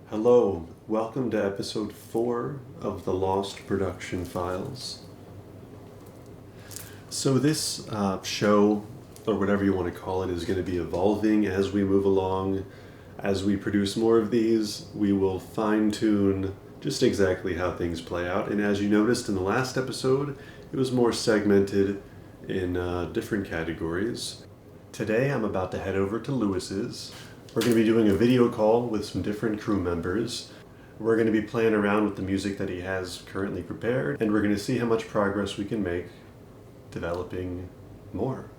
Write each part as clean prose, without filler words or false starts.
Hello, welcome to episode 4 of the Lost Production Files. So this show, or whatever you want to call it, is going to be evolving as we move along. As we produce more of these, we will fine-tune just exactly how things play out. And as you noticed in the last episode, it was more segmented in different categories. Today I'm about to head over to Lewis's. We're going to be doing a video call with some different crew members. We're going to be playing around with the music that he has currently prepared, and we're going to see how much progress we can make developing more.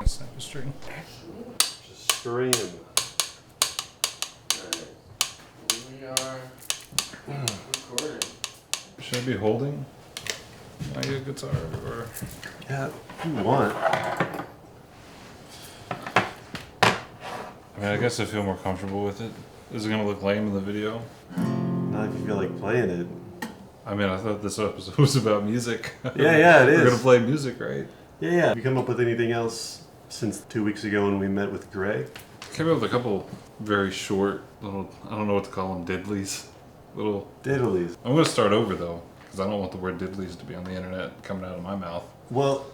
Snap a string. Just stream. Alright, we are recording. Should I be holding my guitar or? Yeah, if you want. I mean, I guess I feel more comfortable with it. Is it gonna look lame in the video? Not if you feel like playing it. I mean, I thought this episode was about music. Yeah, it is. We're gonna play music, right? Yeah. Have you come up with anything else since 2 weeks ago when we met with Greg? Came up with a couple very short little, I don't know what to call them, diddlies. Little. Diddlies. I'm gonna start over though, because I don't want the word diddlies to be on the internet coming out of my mouth. Well,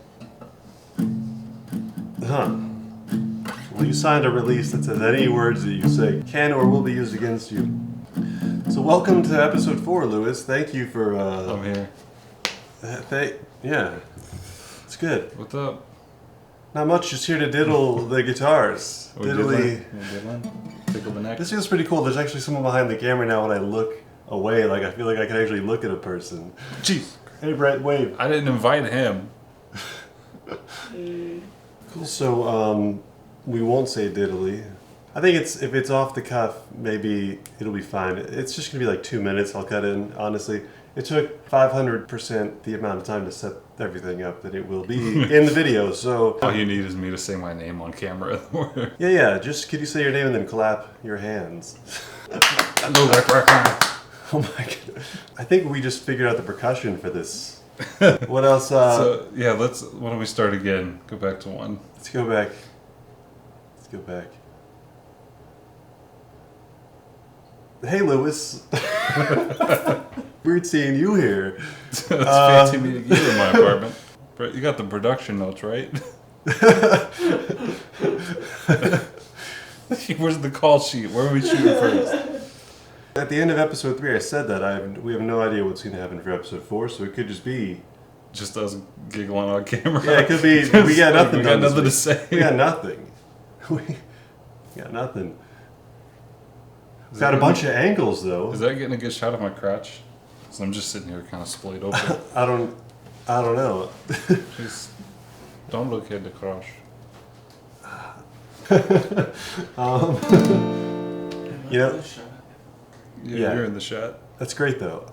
Well, you signed a release that says any words that you say can or will be used against you. So welcome to episode 4, Lewis. Thank you for, I'm here. Yeah. It's good. What's up? Not much, just here to diddle the guitars. Are we Diddly. diddling? Tickle the neck? This feels pretty cool. There's actually someone behind the camera now when I look away. Like, I feel like I can actually look at a person. Jeez. Hey, Brett, wave. I didn't invite him. Cool. So, we won't say diddly. I think if it's off the cuff, maybe it'll be fine. It's just gonna be like 2 minutes. I'll cut in. Honestly, it took 500% the amount of time to set everything up that it will be in the video. So All you need is me to say my name on camera. yeah. Just could you say your name and then clap your hands? Oh my god! I think we just figured out the percussion for this. What else? So yeah, why don't we start again? Go back to 1. Let's go back. Hey, Lewis. Weird seeing you here. It's fancy meeting you in my apartment. But you got the production notes, right? Where's the call sheet? Where are we shooting first? At the end of episode 3, I said that we have no idea what's going to happen for episode 4, so it could just be... Just us giggling on camera. Yeah, it could be... We got nothing. We got nothing to say. We got nothing. We got nothing. Got a bunch of angles, though. Is that getting a good shot of my crotch? So I'm just sitting here kind of splayed open. I don't know. Just don't look at the crotch. You know... Yeah, you're in the shot. That's great, though.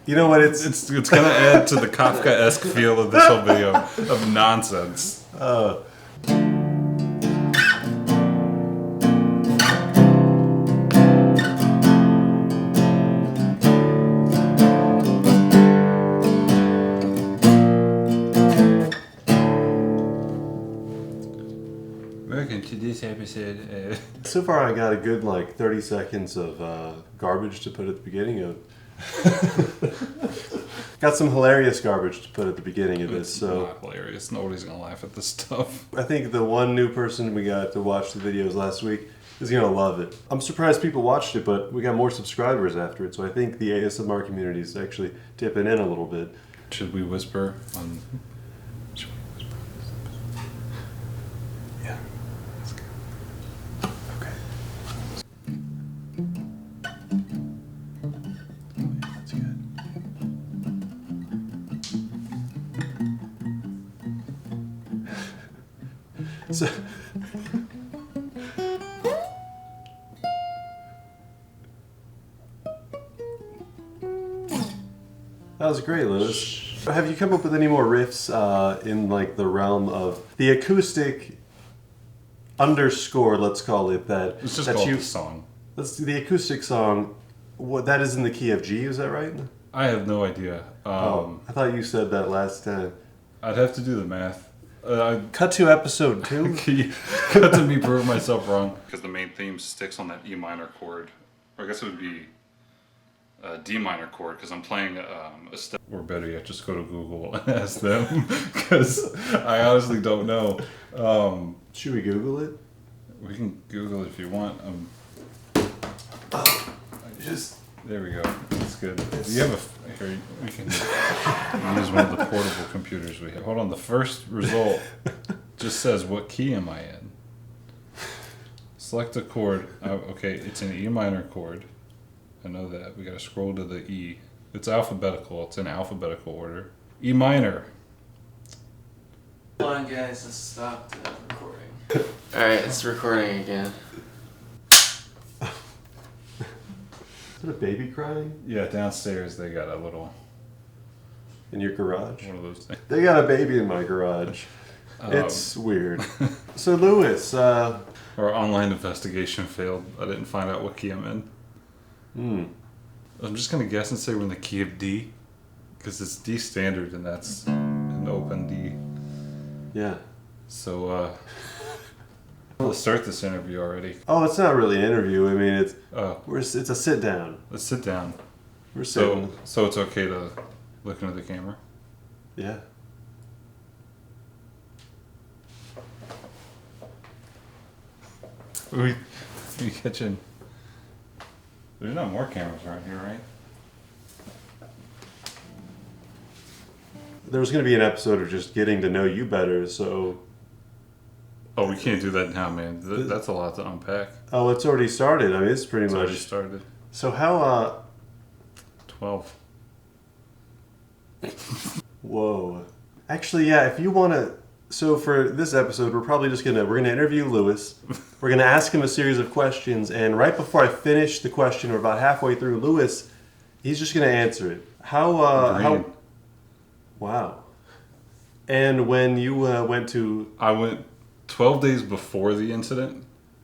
You know what? It's gonna add to the Kafka-esque feel of this whole video of nonsense. Welcome to this episode. So far, I got a good 30 seconds of garbage to put at the beginning of. Got some hilarious garbage to put at the beginning of this. It's So not hilarious. Nobody's gonna laugh at this stuff. I think the one new person we got to watch the videos last week is gonna love it. I'm surprised people watched it, but we got more subscribers after it. So I think the ASMR community is actually dipping in a little bit. Should we whisper on? Should we whisper on this episode? Yeah. Let's go. Okay. That's good. So. That was great, Lewis. Have you come up with any more riffs in the realm of the acoustic underscore, let's call it that? It's just called the song. That's the acoustic song. What that is in the key of G, is that right? I have no idea. I thought you said that last time. I'd have to do the math. Cut to episode 2. Can you cut to me prove myself wrong? Because the main theme sticks on that E minor chord. Or I guess it would be a D minor chord because I'm playing a step. Or better yet, just go to Google and ask them because I honestly don't know. Should we Google it? We can Google it if you want. There we go. That's good. Do you have here? We can use one of the portable computers we have. Hold on. The first result just says, "What key am I in?" Select a chord. Okay, it's an E minor chord. I know that. We gotta scroll to the E. It's alphabetical. It's in alphabetical order. E minor. Hold on, guys. Let's stop the recording. Alright, it's recording again. Is that a baby crying? Yeah, downstairs they got a little In your garage? one of those things. They got a baby in my garage. It's weird. So, Lewis, Our online investigation failed. I didn't find out what key I'm in. I'm just gonna guess and say we're in the key of D, because it's D standard and that's an open D. yeah. So let's start this interview already. Oh, it's not really an interview. I mean, it's a sit down. Let's sit down. We're sitting. So it's okay to look into the camera. Yeah. We catching. There's not more cameras around here, right? There was going to be an episode of just getting to know you better, so... Oh, we can't do that now, man. That's a lot to unpack. Oh, it's already started. I mean, it's pretty It's much... already started. So how, 12. Whoa. Actually, yeah, if you want to... So for this episode, we're gonna interview Lewis. We're gonna ask him a series of questions, and right before I finish the question, or about halfway through, Lewis, he's just gonna answer it. How... Wow. And when you went to... I went 12 days before the incident,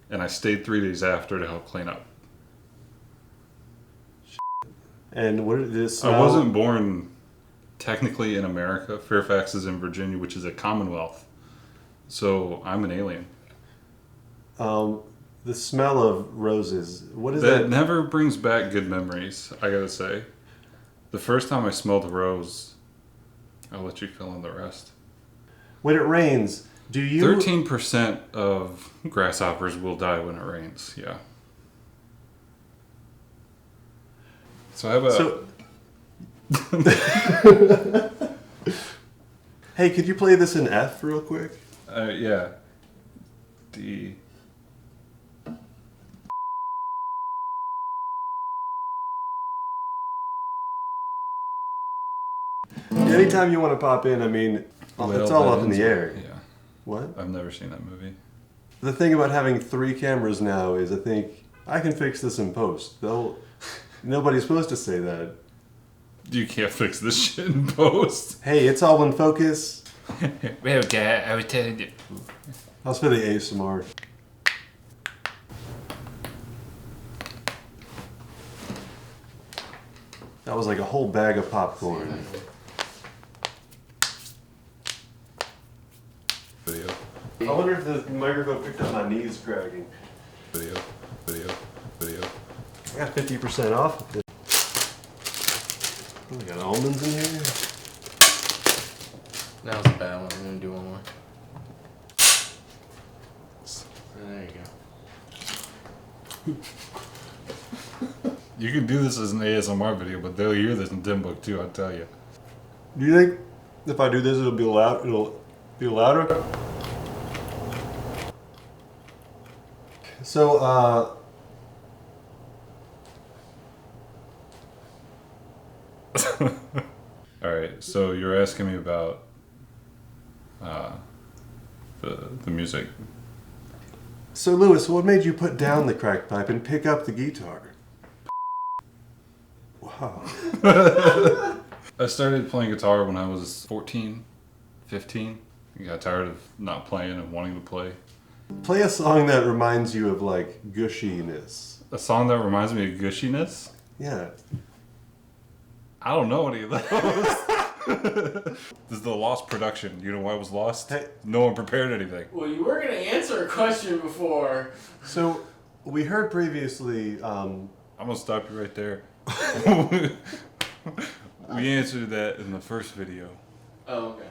and I stayed 3 days after to help clean up. And what did this smell? I wasn't born technically in America. Fairfax is in Virginia, which is a commonwealth. So I'm an alien. The smell of roses. What is That that? never brings back good memories, I gotta say. The first time I smelled a rose, I'll let you fill in the rest. When it rains, do you... 13% of grasshoppers will die when it rains, yeah. So how about... So... Hey, could you play this in F real quick? Yeah. D. Anytime you want to pop in, I mean, it's all up in the air. Yeah. What? I've never seen that movie. The thing about having 3 cameras now is I think I can fix this in post. Nobody's supposed to say that. You can't fix this shit in post. Hey, it's all in focus. Well, Dad, I was telling you. I'll spell the ASMR. That was like a whole bag of popcorn. Video. I wonder if the microphone picked up my knees cracking. Video. I got 50% off of it. Oh, we got almonds in here. That was a bad one. I'm gonna do one more. There you go. You can do this as an ASMR video, but they'll hear this in Dimbook too, I'll tell you. Do you think if I do this, it'll be loud? It'll be louder? So, Alright, so you're asking me about the music. So Lewis, what made you put down the crack pipe and pick up the guitar? Wow. I started playing guitar when I was 14, 15. I got tired of not playing and wanting to play. Play a song that reminds you of like gushiness. A song that reminds me of gushiness? Yeah. I don't know any of those. This is the lost production. You know why it was lost? Hey. No one prepared anything. Well, you were gonna answer a question before. So, we heard previously, I'm gonna stop you right there. We answered that in the first video. Oh, okay.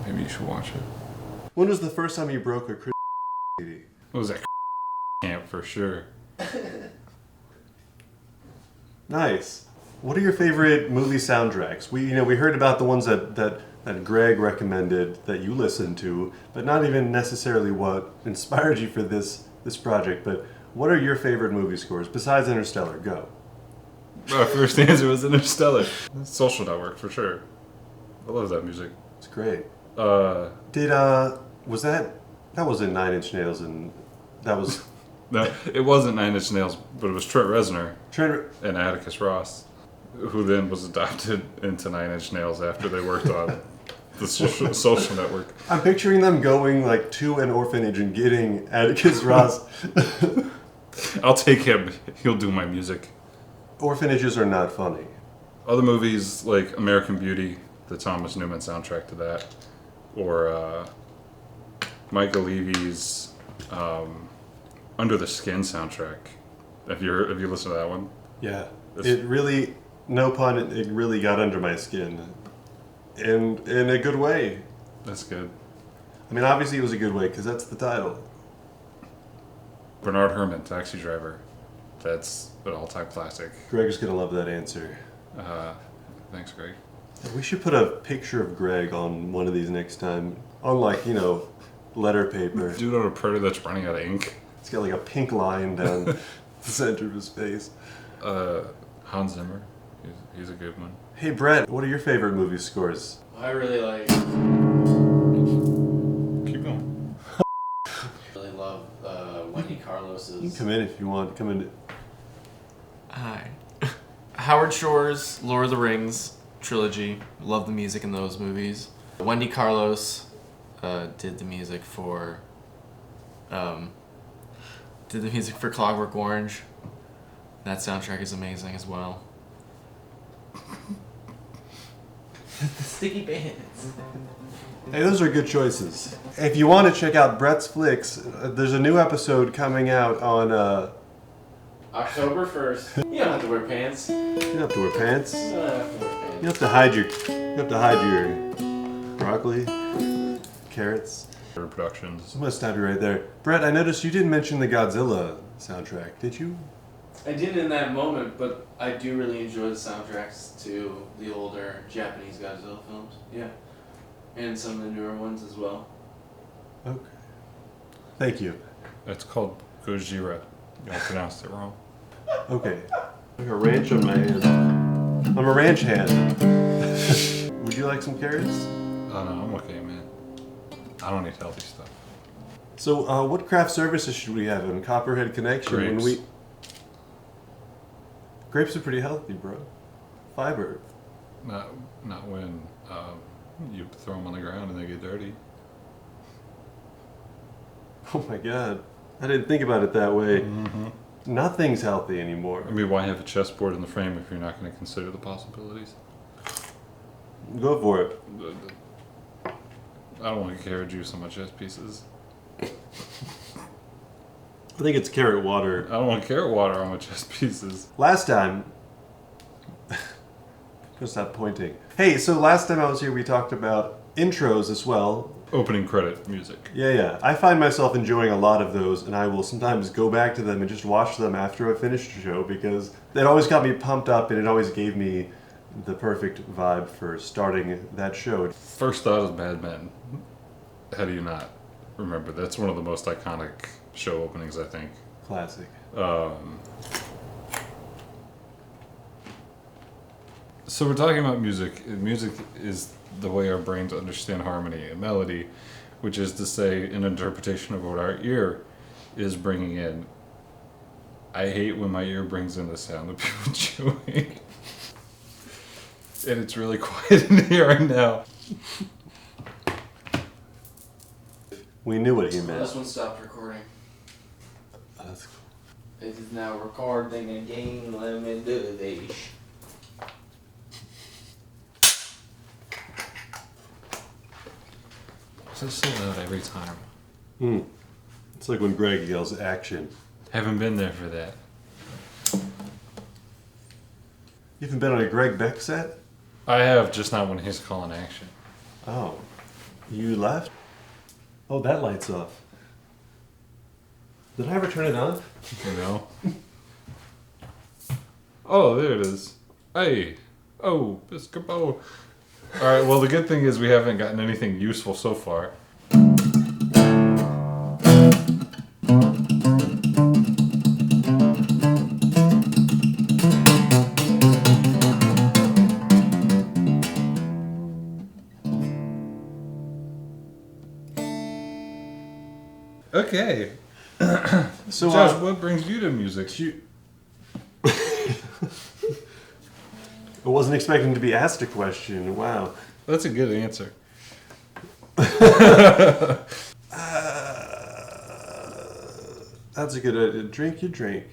Maybe you should watch it. when was the first time you broke a CD? What was that? Camp for sure. Nice. What are your favorite movie soundtracks? We heard about the ones that Greg recommended that you listened to, but not even necessarily what inspired you for this project. But what are your favorite movie scores besides Interstellar? Go. Our first answer was Interstellar. Social Network for sure. I love that music. It's great. Was that wasn't Nine Inch Nails, and that was No, it wasn't Nine Inch Nails, but it was Trent Reznor Trent. and Atticus Ross, who then was adopted into Nine Inch Nails after they worked on the social Network. I'm picturing them going like to an orphanage and getting Atticus Ross. I'll take him. He'll do my music. Orphanages are not funny. Other movies like American Beauty, the Thomas Newman soundtrack to that, or Michael Levy's Under the Skin soundtrack. Have you listened to that one? Yeah, it really, no pun, it really got under my skin, in a good way. That's good. I mean, obviously it was a good way because that's the title. Bernard Herrmann, Taxi Driver. That's an all-time classic. Greg's gonna love that answer. Thanks, Greg. We should put a picture of Greg on one of these next time, on like letter paper. Dude on a printer that's running out of ink. It's got like a pink line down the center of his face. Hans Zimmer. He's a good one. Hey Brett, what are your favorite movie scores? I really like. Keep going. Really love Wendy Carlos's. You can come in if you want. Come in. Hi. Howard Shore's Lord of the Rings trilogy. Love the music in those movies. Wendy Carlos did the music for Clockwork Orange. That soundtrack is amazing as well. The Sticky Bandits. Hey, those are good choices. If you want to check out Brett's Flicks, there's a new episode coming out on. October 1st. You don't have to wear pants. You You don't have to wear pants. don't have to wear pants. You have to hide your broccoli, carrots. Productions. I'm gonna stop you right there. Brett, I noticed you didn't mention the Godzilla soundtrack, did you? I didn't in that moment, but I do really enjoy the soundtracks to the older Japanese Godzilla films. Yeah. And some of the newer ones as well. Okay. Thank you. It's called Gojira. You all pronounced it wrong. Okay. Like a ranch on my hand. I'm a ranch hand. Would you like some carrots? Oh no, I'm okay, man. I don't eat healthy stuff. So, what craft services should we have in Copperhead Connection Grapes. Grapes are pretty healthy, bro. Fiber. Not when you throw them on the ground and they get dirty. Oh my god. I didn't think about it that way. Mm-hmm. Nothing's healthy anymore. I mean, why have a chessboard in the frame if you're not going to consider the possibilities? Go for it. I don't want carrot juice on my chess pieces. I think it's carrot water. I don't want carrot water on my chess pieces. Last time... Just stop pointing. Hey, so last time I was here we talked about intros as well. Opening credit music. Yeah. I find myself enjoying a lot of those, and I will sometimes go back to them and just watch them after I finish the show because it always got me pumped up and it always gave me the perfect vibe for starting that show. First thought is Mad Men. How do you not remember? That's one of the most iconic show openings, I think. Classic. So we're talking about music. Music is the way our brains understand harmony and melody, which is to say an interpretation of what our ear is bringing in. I hate when my ear brings in the sound of people chewing. And it's really quiet in here right now. We knew what he Well, meant. this one stopped recording. That's cool. It is now recording again. Let me do this. It's so loud every time. It's like when Greg yells action. Haven't been there for that. You haven't been on a Greg Beck set? I have, just not when he's calling action. Oh. You left? Oh, that light's off. Did I ever turn it on? You know? Oh, there it is. Hey. Oh, Biscopo. Alright, well, the good thing is we haven't gotten anything useful so far. Okay. So, Josh, what brings you to music? I wasn't expecting to be asked a question. Wow. That's a good answer. That's a good idea. Drink your drink.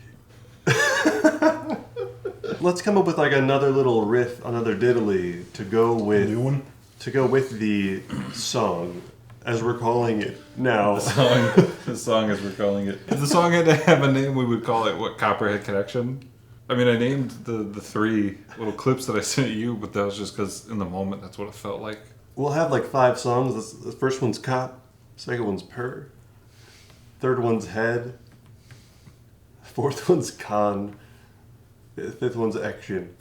Let's come up with like another little riff, another diddly to go with New one? to go with the song, as we're calling it now. The song as we're calling it. If the song had to have a name, we would call it, what, Copperhead Connection? I mean, I named the 3 little clips that I sent you, but that was just because in the moment that's what it felt like. We'll have like 5 songs. The first one's cop, second one's purr, third one's head, fourth one's con, fifth one's action.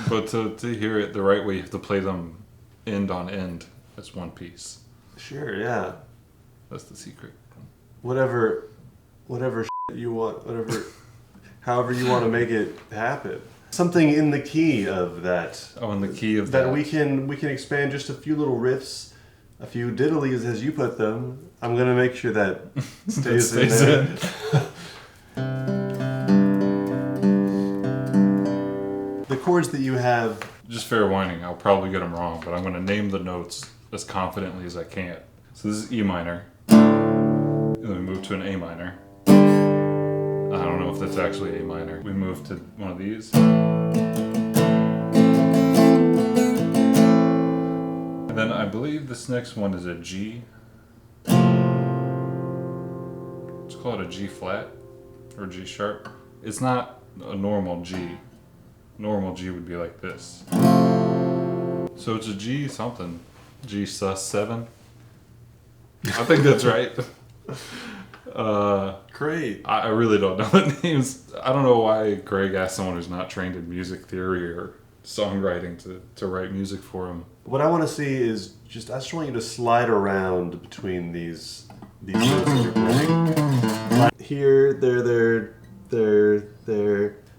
But to hear it the right way, you have to play them end on end as one piece. Sure, yeah. That's the secret. Whatever you want, however you want to make it happen. Something in the key of that. Oh, in the key of that we can expand just a few little riffs, a few diddlies as you put them. I'm gonna make sure that stays in there. The chords that you have. Just fair warning, I'll probably get them wrong, but I'm going to name the notes as confidently as I can. So this is E minor. And then we move to an A minor. I don't know if that's actually A minor. We move to one of these. And then I believe this next one is a G. Let's call it a G flat or G sharp. It's not a normal G. Normal G would be like this. So it's a G something. G sus 7. I think that's right. Great. I really don't know the names. I don't know why Greg asked someone who's not trained in music theory or songwriting to write music for him. What I want to see is I just want you to slide around between these notes that you're playing. Like here, there.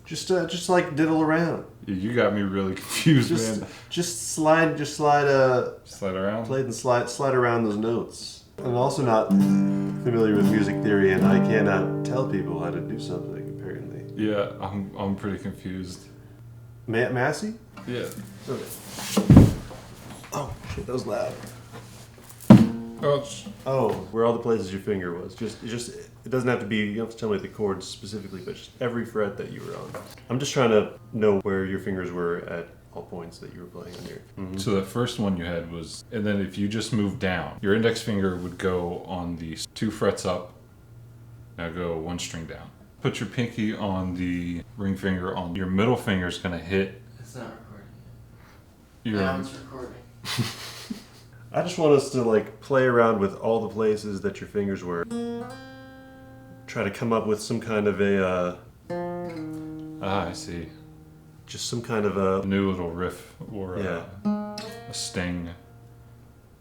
Just like diddle around. You got me really confused, man. Just slide Slide around. play and slide around those notes. I'm also not familiar with music theory, and I cannot tell people how to do something. Apparently. Yeah, I'm pretty confused. Massey? Yeah. Okay. Oh shit, that was loud. Oh, where all the places your finger was. It doesn't have to be, you don't have to tell me the chords specifically, but just every fret that you were on. I'm just trying to know where your fingers were at all points that you were playing on here. Mm-hmm. So the first one you had was, and then if you just move down, your index finger would go on the 2 frets up, now go 1 string down. Put your pinky on the ring finger, on your middle finger is going to hit. It's not recording Your, yet. Now it's recording. I just want us to like play around with all the places that your fingers were. Try to come up with some kind of a, I see. just some kind of a New little riff or Yeah. a sting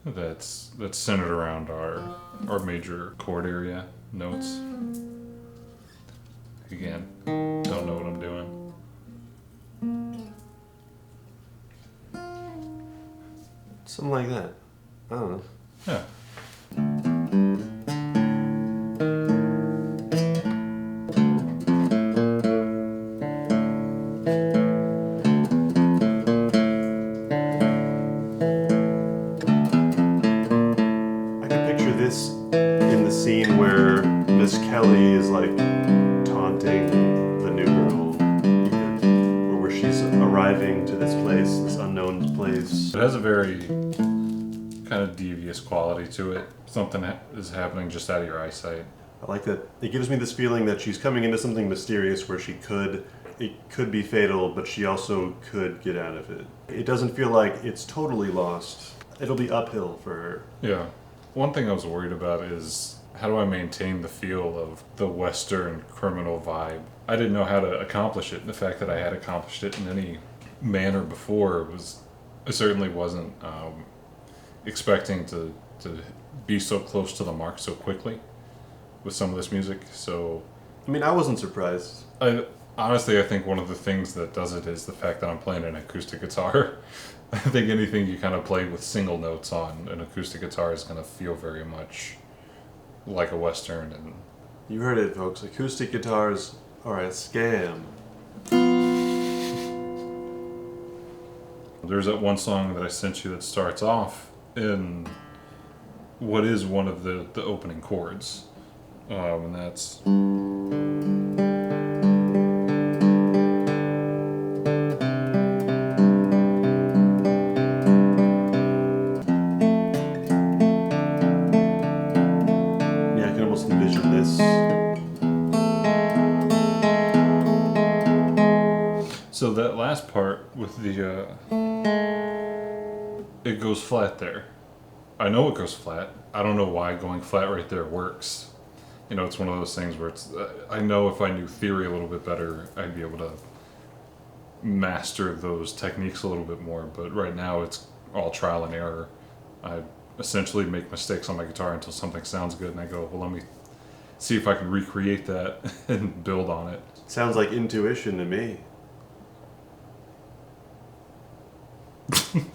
that's centered around our major chord area notes. Again, don't know what I'm doing. something like that. I don't know. Yeah. I can picture this in the scene where Miss Kelly is like taunting the new girl, or where she's arriving to this place, this unknown place. It has a very kind of devious quality to it. Something is happening just out of your eyesight. I like that. It gives me this feeling that she's coming into something mysterious where it could be fatal, but she also could get out of it. It doesn't feel like it's totally lost. It'll be uphill for her. Yeah. One thing I was worried about is how do I maintain the feel of the Western criminal vibe? I didn't know how to accomplish it. And the fact that I had accomplished it in any manner before I certainly wasn't expecting to be so close to the mark so quickly with some of this music. So, I mean, I wasn't surprised. Honestly, I think one of the things that does it is the fact that I'm playing an acoustic guitar. I think anything you kind of play with single notes on an acoustic guitar is going to feel very much like a Western. And You heard it, folks. Acoustic guitars are a scam. There's that one song that I sent you that starts off in what is one of the opening chords. And that's... Yeah, I can almost envision this. So that last part with the... it goes flat there. I know it goes flat. I don't know why going flat right there works. You know, it's one of those things where it's... I know if I knew theory a little bit better, I'd be able to master those techniques a little bit more. But right now, it's all trial and error. I essentially make mistakes on my guitar until something sounds good, and I go, well, let me see if I can recreate that and build on it. Sounds like intuition to me.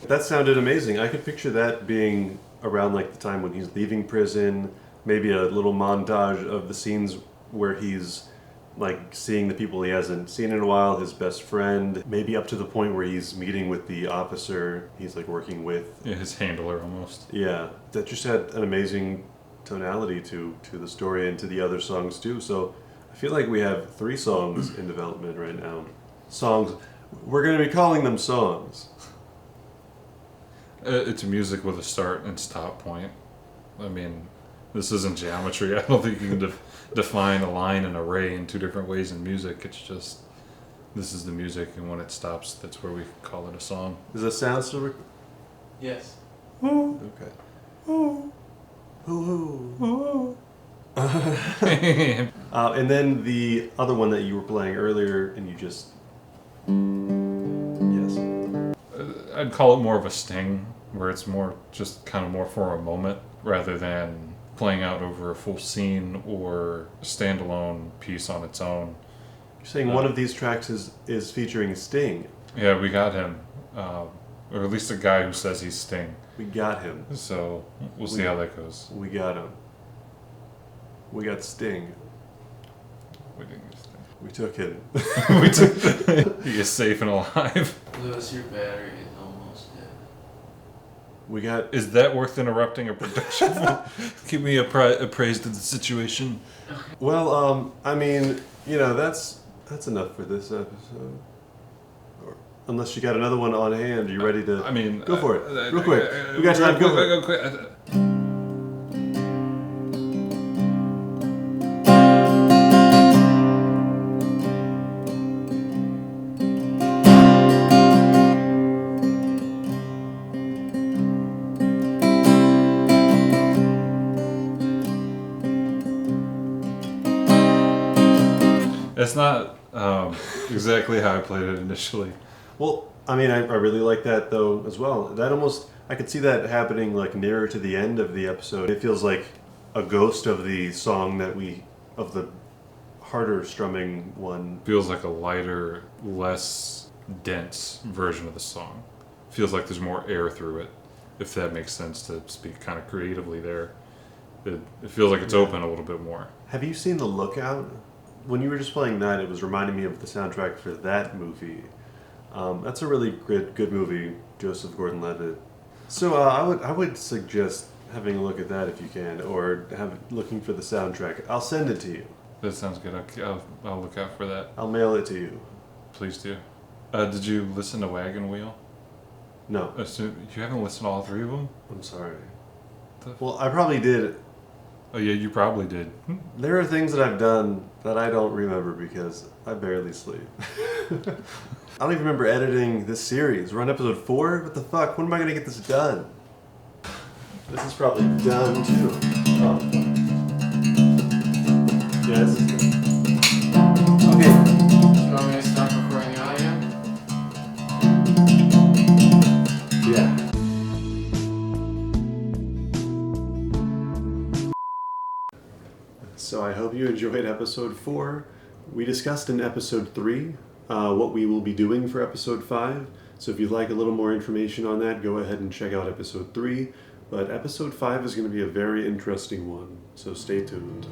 That sounded amazing. I could picture that being around like the time when he's leaving prison, maybe a little montage of the scenes where he's like seeing the people he hasn't seen in a while, his best friend, maybe up to the point where he's meeting with the officer he's like working with. Yeah, his handler almost. Yeah, that just had an amazing tonality to the story and to the other songs too. So I feel like we have 3 songs in development right now. Songs, we're going to be calling them songs. It's music with a start and stop point. I mean, this isn't geometry. I don't think you can define a line and array in 2 different ways in music. It's just, this is the music, and when it stops, that's where we call it a song. Does that sound still Yes. Okay. And then the other one that you were playing earlier, and you just... Yes. I'd call it more of a sting, where it's more just kind of more for a moment rather than playing out over a full scene or a standalone piece on its own. You're saying one of these tracks is featuring Sting. Yeah, we got him. Or at least a guy who says he's Sting. We got him. So we'll see how that goes. We got him. We got Sting. We didn't get Sting. We took him. We took. He is safe and alive. Lewis, your battery is almost dead. We got... Is that worth interrupting a production? Keep me appraised of the situation. Well, I mean, you know, that's enough for this episode. Unless you got another one on hand, you ready to... I mean... Go for it. Real quick. We got time. Go for it. Quick. It's not exactly how I played it initially. Well, I mean, I really like that, though, as well. That almost... I could see that happening, like, nearer to the end of the episode. It feels like a ghost of the song of the harder strumming one. Feels like a lighter, less dense version of the song. Feels like there's more air through it, if that makes sense to speak kind of creatively there. It feels like it's open a little bit more. Have you seen The Lookout? When you were just playing that, it was reminding me of the soundtrack for that movie. That's a really good movie, Joseph Gordon-Levitt. So I would suggest having a look at that if you can, or looking for the soundtrack. I'll send it to you. That sounds good. I'll look out for that. I'll mail it to you. Please do. Did you listen to Wagon Wheel? No, So you haven't listened to all 3 of them? I'm sorry. The- Well, I probably did. Oh yeah, you probably did. There are things that I've done that I don't remember because I barely sleep. I don't even remember editing this series. We're on episode 4? What the fuck? When am I gonna get this done? This is probably done too. Oh. Yeah, this is done. Okay. Do you want me to stop recording the audio? Yeah. So I hope you enjoyed episode 4. We discussed in episode 3 what we will be doing for episode 5. So if you'd like a little more information on that, go ahead and check out episode 3. But episode 5 is going to be a very interesting one, so stay tuned.